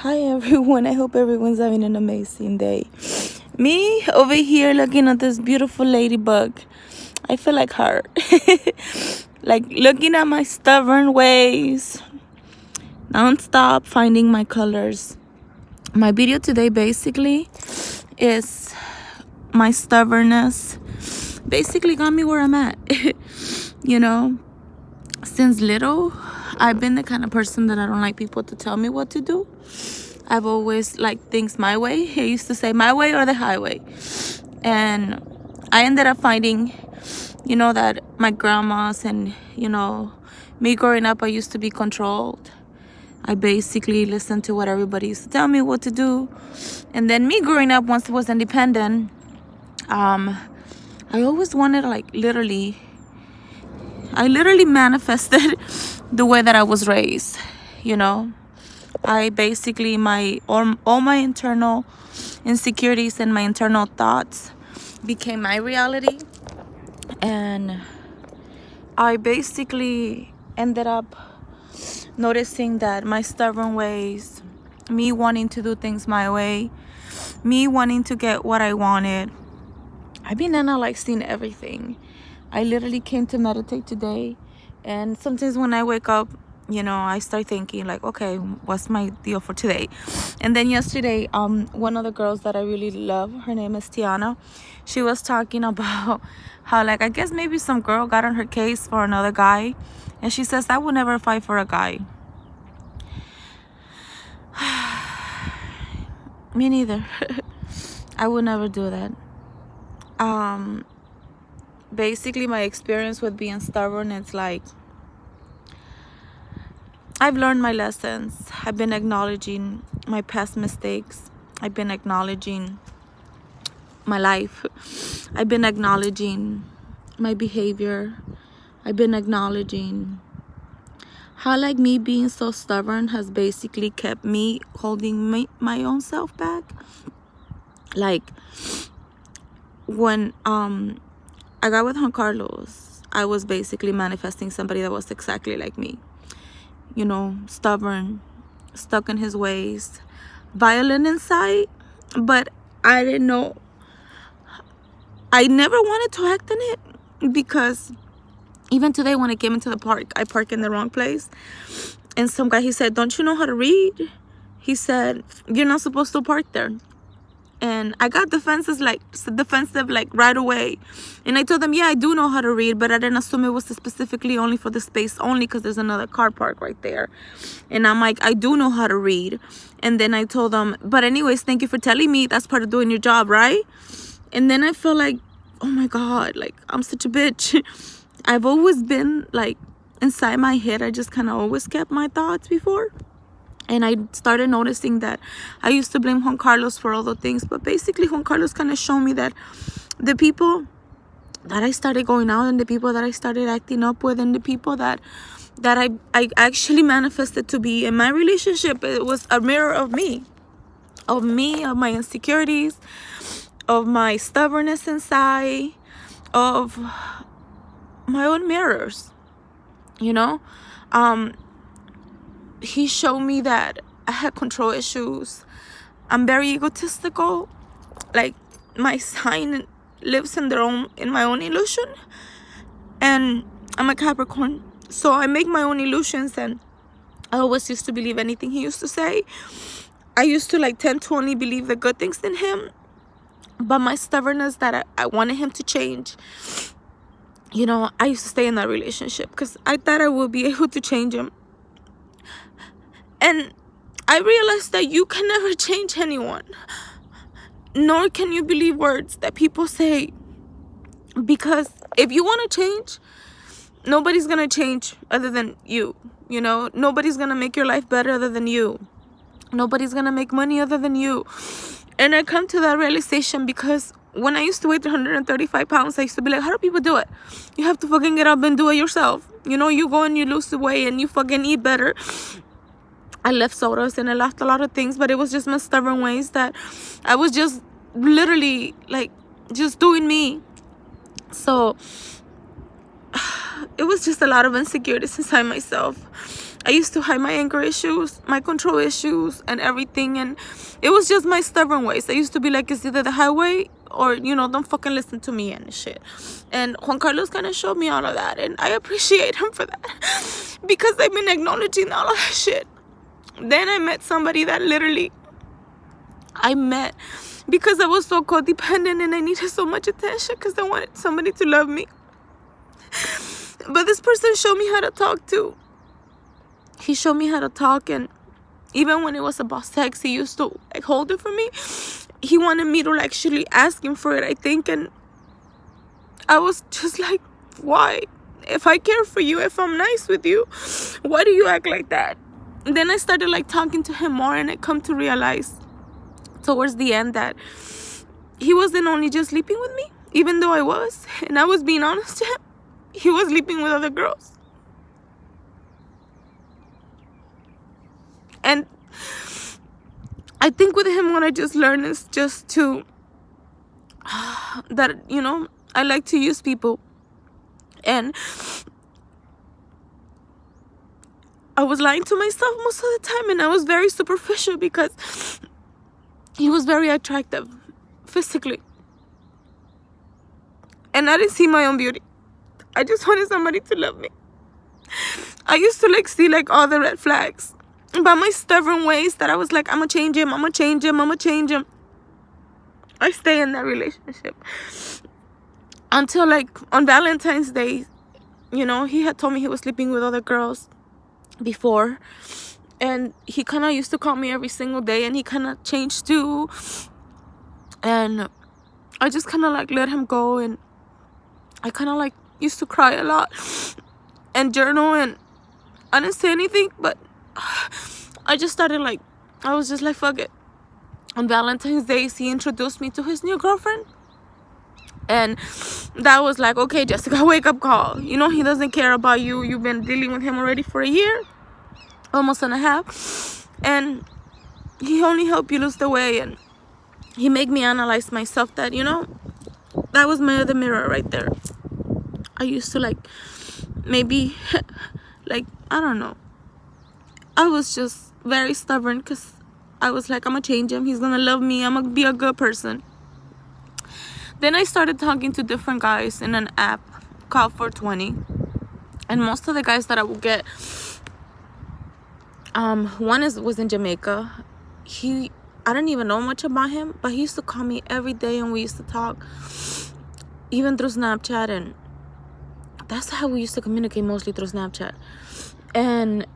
Hi everyone, I hope everyone's having an amazing day. Me over here looking at this beautiful ladybug. I feel like her. Like looking at my stubborn ways, non-stop finding my colors. My video today basically is my stubbornness. Basically got me where I'm at. You know, since little, I've been the kind of person that I don't like people to tell me what to do. I've always liked things my way. I used to say my way or the highway. And I ended up finding, that my grandmas and, me growing up, I used to be controlled. I basically listened to what everybody used to tell me what to do. And then me growing up, once I was independent, I always wanted, I literally manifested the way that I was raised, I basically all my internal insecurities and my internal thoughts became my reality, and I basically ended up noticing that my stubborn ways, me wanting to do things my way, me wanting to get what I wanted, I've been analyzing everything. I literally came to meditate today, and sometimes when I wake up, I start thinking like, okay, what's my deal for today? And then yesterday, one of the girls that I really love, her name is Tiana, she was talking about how, like, I guess maybe some girl got on her case for another guy, and she says, I would never fight for a guy. Me neither. I would never do that. Basically my experience with being stubborn, it's like I've learned my lessons. I've been acknowledging my past mistakes. I've been acknowledging my life. I've been acknowledging my behavior. I've been acknowledging how, like, me being so stubborn has basically kept me holding my own self back. Like, when I got with Juan Carlos, I was basically manifesting somebody that was exactly like me. Stubborn, stuck in his ways, violent inside, but I didn't know. I never wanted to act in it, because even today when I came into the park, I parked in the wrong place, and some guy, he said, don't you know how to read? He said, you're not supposed to park there. And I got defensive right away. And I told them, yeah, I do know how to read, but I didn't assume it was specifically only for the space only, because there's another car park right there. And I'm like, I do know how to read. And then I told them, but anyways, thank you for telling me. That's part of doing your job, right? And then I feel like, oh my God, like, I'm such a bitch. I've always been like, inside my head, I just kind of always kept my thoughts before. And I started noticing that I used to blame Juan Carlos for all the things. But basically, Juan Carlos kind of showed me that the people that I started going out, and the people that I started acting up with, and the people that I actually manifested to be in my relationship, it was a mirror of me, of my insecurities, of my stubbornness inside, of my own mirrors, he showed me that I had control issues. I'm very egotistical. Like, my sign lives in my own illusion. And I'm a Capricorn, so I make my own illusions, and I always used to believe anything he used to say. I used to tend to only believe the good things in him. But my stubbornness that I wanted him to change, I used to stay in that relationship because I thought I would be able to change him. And I realized that you can never change anyone, nor can you believe words that people say. Because if you want to change, nobody's going to change other than you. Nobody's going to make your life better other than you. Nobody's going to make money other than you. And I come to that realization because when I used to weigh 135 pounds, I used to be like, how do people do it? You have to fucking get up and do it yourself. You go and you lose the weight and you fucking eat better. I left sodas and I left a lot of things, but it was just my stubborn ways that I was just literally just doing me. So it was just a lot of insecurities inside myself. I used to hide my anger issues, my control issues, and everything. And it was just my stubborn ways. I used to be like, it's either the highway or, don't fucking listen to me and shit. And Juan Carlos kind of showed me all of that. And I appreciate him for that because I've been acknowledging all of that shit. Then I met somebody that literally I met because I was so codependent and I needed so much attention because I wanted somebody to love me. But this person showed me how to talk too. He showed me how to talk, and even when it was about sex, he used to like hold it for me. He wanted me to like actually ask him for it, I think, and I was just like, why? If I care for you, if I'm nice with you, why do you act like that? And then I started like talking to him more, and I come to realize towards the end that he wasn't only just sleeping with me, even though I was, and I was being honest to him, he was sleeping with other girls. And I think with him, what I just learned is just to, that, I like to use people. And I was lying to myself most of the time, and I was very superficial because he was very attractive physically. And I didn't see my own beauty. I just wanted somebody to love me. I used to like see like all the red flags. By my stubborn ways that I was like, I'm gonna change him, I'm gonna change him, I'm gonna change him. I stay in that relationship. Until like on Valentine's Day, he had told me he was sleeping with other girls before. And he kind of used to call me every single day, and he kind of changed too. And I just kind of like let him go, and I kind of like used to cry a lot and journal, and I didn't say anything, but I just started like, I was just like, fuck it. On Valentine's Day, he introduced me to his new girlfriend. And that was like, okay, Jessica, wake up call. He doesn't care about you. You've been dealing with him already for a year, almost and a half. And he only helped you lose the weight. And he made me analyze myself that, that was my other mirror right there. I used to like, maybe, like, I don't know. I was just very stubborn because I was like, I'm gonna change him. He's gonna love me. I'm gonna be a good person. Then I started talking to different guys in an app called 420. And most of the guys that I would get, one was in Jamaica. I didn't even know much about him, but he used to call me every day, and we used to talk, even through Snapchat. And that's how we used to communicate, mostly through Snapchat. And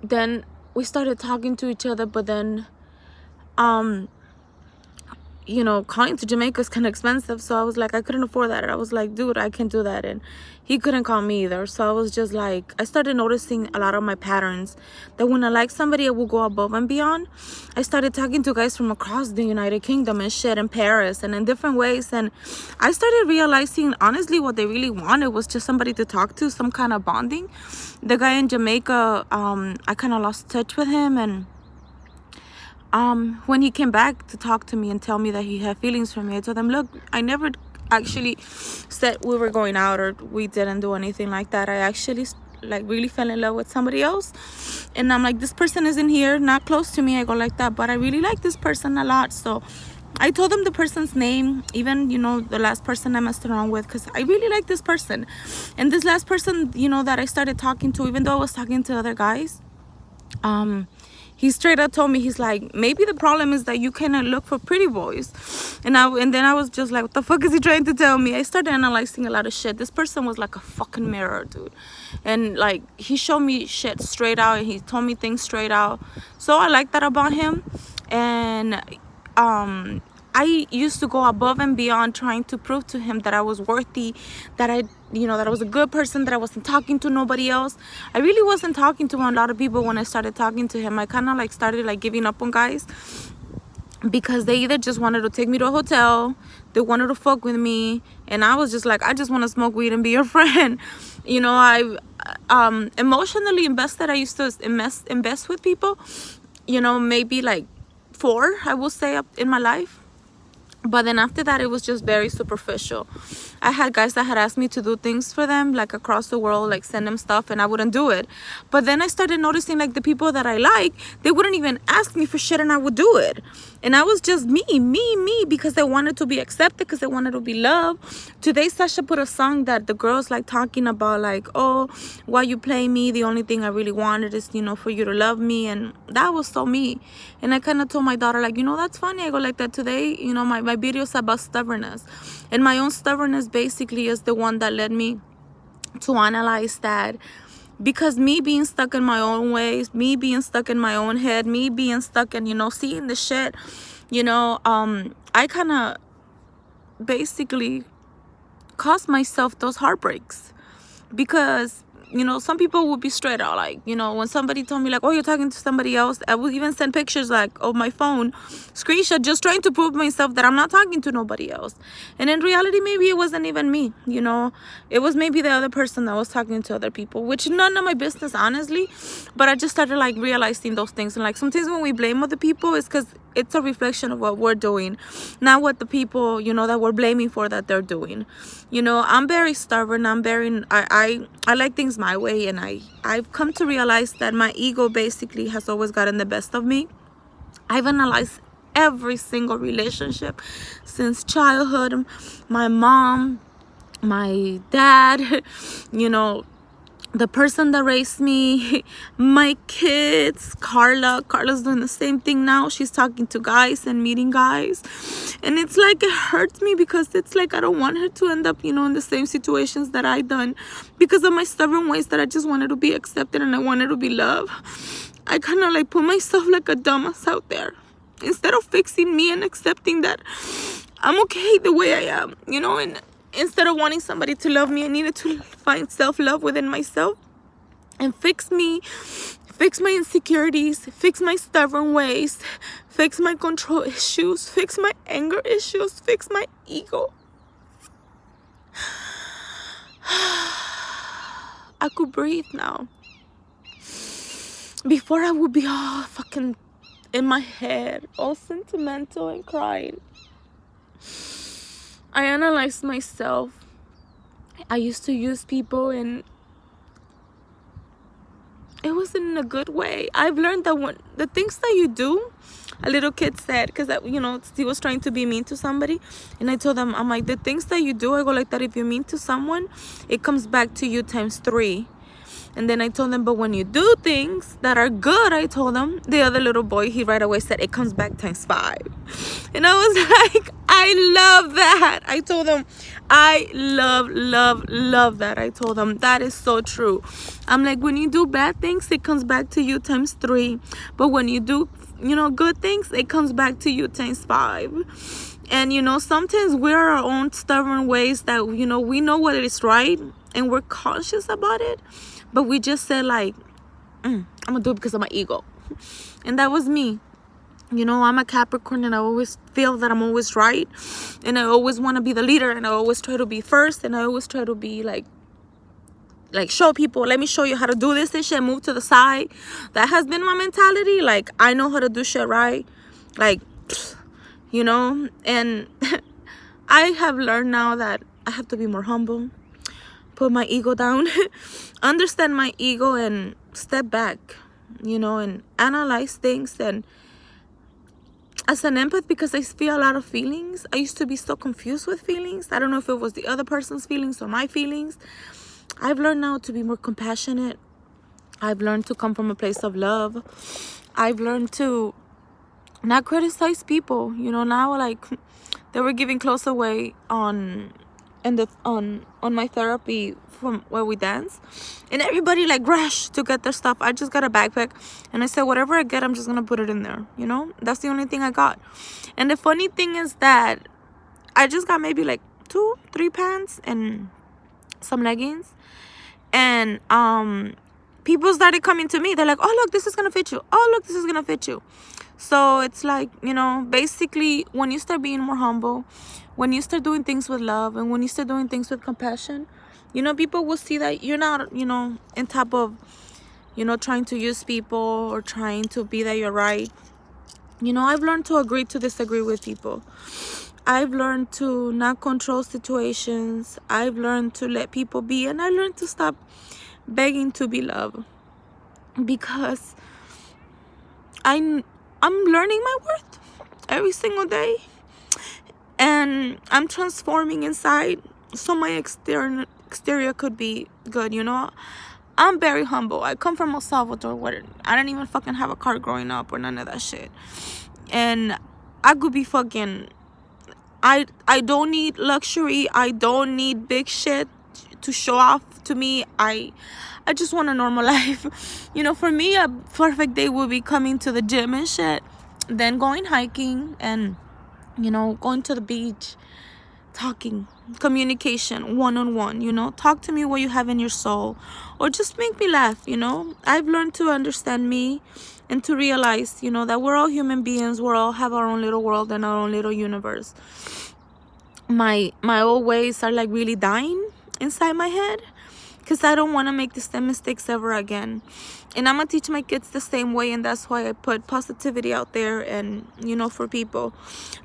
then we started talking to each other, but then calling to Jamaica is kind of expensive, so I was like, I couldn't afford that. I was like, dude, I can't do that. And he couldn't call me either. So I was just like, I started noticing a lot of my patterns, that when I like somebody, I will go above and beyond. I started talking to guys from across the United Kingdom and shit, in Paris and in different ways. And I started realizing, honestly, what they really wanted was just somebody to talk to, some kind of bonding. The guy in Jamaica, I kind of lost touch with him. And when he came back to talk to me and tell me that he had feelings for me, I told him, look, I never actually said we were going out or we didn't do anything like that. I actually like really fell in love with somebody else, and I'm like, this person isn't here, not close to me. I go like that, but I really like this person a lot. So I told him the person's name, even the last person I messed around with, because I really like this person. And this last person that I started talking to, even though I was talking to other guys, he straight up told me, he's like, maybe the problem is that you cannot look for pretty boys. And then I was just like, what the fuck is he trying to tell me? I started analyzing a lot of shit. This person was like a fucking mirror, dude. And like, he showed me shit straight out, and he told me things straight out. So I like that about him. And I used to go above and beyond, trying to prove to him that I was worthy, that that I was a good person, that I wasn't talking to nobody else. I really wasn't talking to a lot of people when I started talking to him. I kind of like started like giving up on guys, because they either just wanted to take me to a hotel, they wanted to fuck with me, and I was just like, I just want to smoke weed and be your friend. I emotionally invested. I used to invest with people, maybe like 4, I will say, up in my life. But then after that, it was just very superficial. I had guys that had asked me to do things for them, like across the world, like send them stuff, and I wouldn't do it. But then I started noticing, like, the people that I like, they wouldn't even ask me for shit, and I would do it. And I was just me, because they wanted to be accepted, because they wanted to be loved. Today, Sasha put a song that the girls like talking about, like, oh, why you play me? The only thing I really wanted is, for you to love me. And that was so me. And I kind of told my daughter, like, that's funny. I go like that today. My videos about stubbornness. And my own stubbornness basically is the one that led me to analyze that. Because me being stuck in my own ways, me being stuck in my own head, me being stuck in, seeing the shit, I kind of basically caused myself those heartbreaks. Because some people would be straight out, like, when somebody told me, like, oh, you're talking to somebody else, I would even send pictures, like, of my phone screenshot, just trying to prove myself that I'm not talking to nobody else. And in reality, maybe it wasn't even me, it was maybe the other person that was talking to other people, which none of my business, honestly. But I just started, like, realizing those things. And, like, sometimes when we blame other people, it's because it's a reflection of what we're doing, not what the people, that we're blaming for that they're doing. I'm very stubborn. I like things my way, and I've come to realize that my ego basically has always gotten the best of me. I've analyzed every single relationship since childhood, my mom, my dad, the person that raised me, my kids, Carla's doing the same thing now. She's talking to guys and meeting guys. And it's like, it hurts me, because it's like I don't want her to end up, in the same situations that I done, because of my stubborn ways that I just wanted to be accepted and I wanted to be loved. I kind of like put myself like a dumbass out there, instead of fixing me and accepting that I'm okay the way I am, and instead of wanting somebody to love me, I needed to find self-love within myself and fix me, fix my insecurities, fix my stubborn ways, fix my control issues, fix my anger issues, fix my ego. I could breathe now. Before, I would be all fucking in my head, all sentimental and crying. I analyzed myself. I used to use people, and it wasn't in a good way. I've learned that when the things that you do, a little kid said, because he was trying to be mean to somebody, and I told him, I'm like, the things that you do, I go like that, if you're mean to someone, it comes back to you times 3. And then I told them, but when you do things that are good, I told them, the other little boy, he right away said, it comes back times 5. And I was like, I love that. I told them, I love that. I told them, that is so true. I'm like, when you do bad things, it comes back to you times 3. But when you do, good things, it comes back to you times 5. And, sometimes we're our own stubborn ways that, we know what is right, and we're conscious about it. But we just said, like, I'm going to do it because of my ego. And that was me. I'm a Capricorn, and I always feel that I'm always right. And I always want to be the leader, and I always try to be first. And I always try to be, like show people, let me show you how to do this and shit, move to the side. That has been my mentality. Like, I know how to do shit right. Like, and I have learned now that I have to be more humble. Put my ego down, understand my ego, and step back, and analyze things. And as an empath, because I feel a lot of feelings, I used to be so confused with feelings. I don't know if it was the other person's feelings or my feelings. I've learned now to be more compassionate. I've learned to come from a place of love. I've learned to not criticize people. Now, like, they were giving clothes away on my therapy from where we dance, and everybody like rushed to get their stuff. I just got a backpack, and I said, whatever I get, I'm just gonna put it in there. That's the only thing I got. And the funny thing is that I just got maybe like 2-3 pants and some leggings, and people started coming to me. They're like, oh, look, this is gonna fit you. Oh, look, this is gonna fit you. So it's like, basically, when you start being more humble, when you start doing things with love, and when you start doing things with compassion, people will see that you're not, in top of, trying to use people or trying to be that you're right. I've learned to agree to disagree with people. I've learned to not control situations. I've learned to let people be, and I learned to stop begging to be loved, because I'm learning my worth every single day, and I'm transforming inside so my exterior could be good, you know. I'm very humble. I come from El Salvador, where I didn't even fucking have a car growing up or none of that shit. And I could be fucking, I don't need luxury. I don't need big shit to show off to me. I just want a normal life. You know, for me, a perfect day would be coming to the gym and shit, then going hiking, and, you know, going to the beach, talking, communication, one-on-one, you know. Talk to me what you have in your soul, or just make me laugh, you know. I've learned to understand me and to realize, you know, that we're all human beings. We all have our own little world and our own little universe. My old ways are like really dying inside my head, because I don't want to make the same mistakes ever again. And I'm gonna teach my kids the same way, and that's why I put positivity out there, and, you know, for people.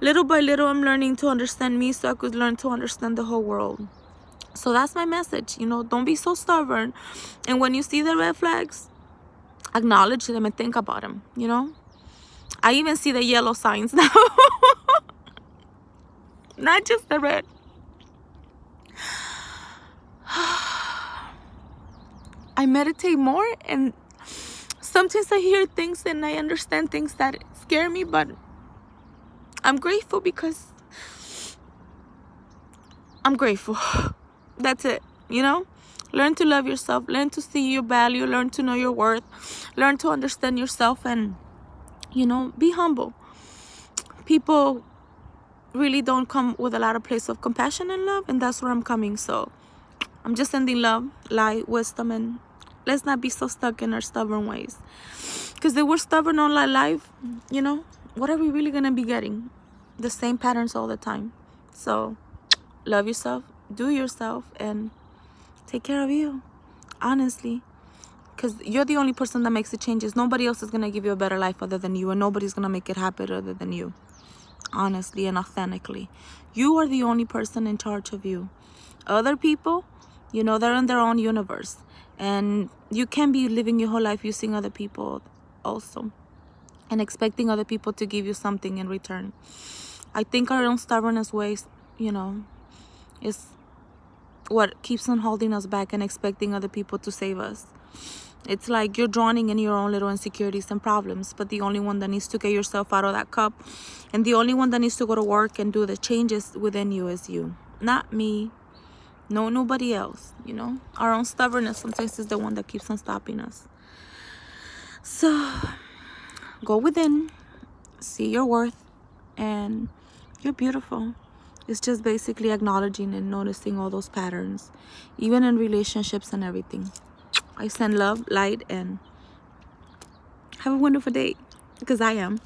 Little by little, I'm learning to understand me so I could learn to understand the whole world. So that's my message, you know. Don't be so stubborn, and when you see the red flags, acknowledge them and think about them, you know. I even see the yellow signs now. Not just the red. I meditate more, and sometimes I hear things and I understand things that scare me, but I'm grateful, because I'm grateful. That's it, you know. Learn to love yourself, learn to see your value, learn to know your worth, learn to understand yourself, and, you know, be humble. People really don't come with a lot of place of compassion and love, and that's where I'm coming. So I'm just sending love, light, wisdom, and let's not be so stuck in our stubborn ways, because if we're stubborn all our life, you know, what are we really gonna be getting? The same patterns all the time. So love yourself, do yourself, and take care of you, honestly, because you're the only person that makes the changes. Nobody else is gonna give you a better life other than you, and nobody's gonna make it happen other than you. Honestly and authentically, you are the only person in charge of you. Other people, you know, they're in their own universe, and you can't be living your whole life using other people also and expecting other people to give you something in return. I think our own stubbornness ways, you know, is what keeps on holding us back and expecting other people to save us. It's like you're drowning in your own little insecurities and problems, but the only one that needs to get yourself out of that cup, and the only one that needs to go to work and do the changes within you, is you, not me. No, nobody else, you know. Our own stubbornness sometimes is the one that keeps on stopping us. So go within, see your worth, and you're beautiful. It's just basically acknowledging and noticing all those patterns, even in relationships and everything. I send love, light, and have a wonderful day, because I am.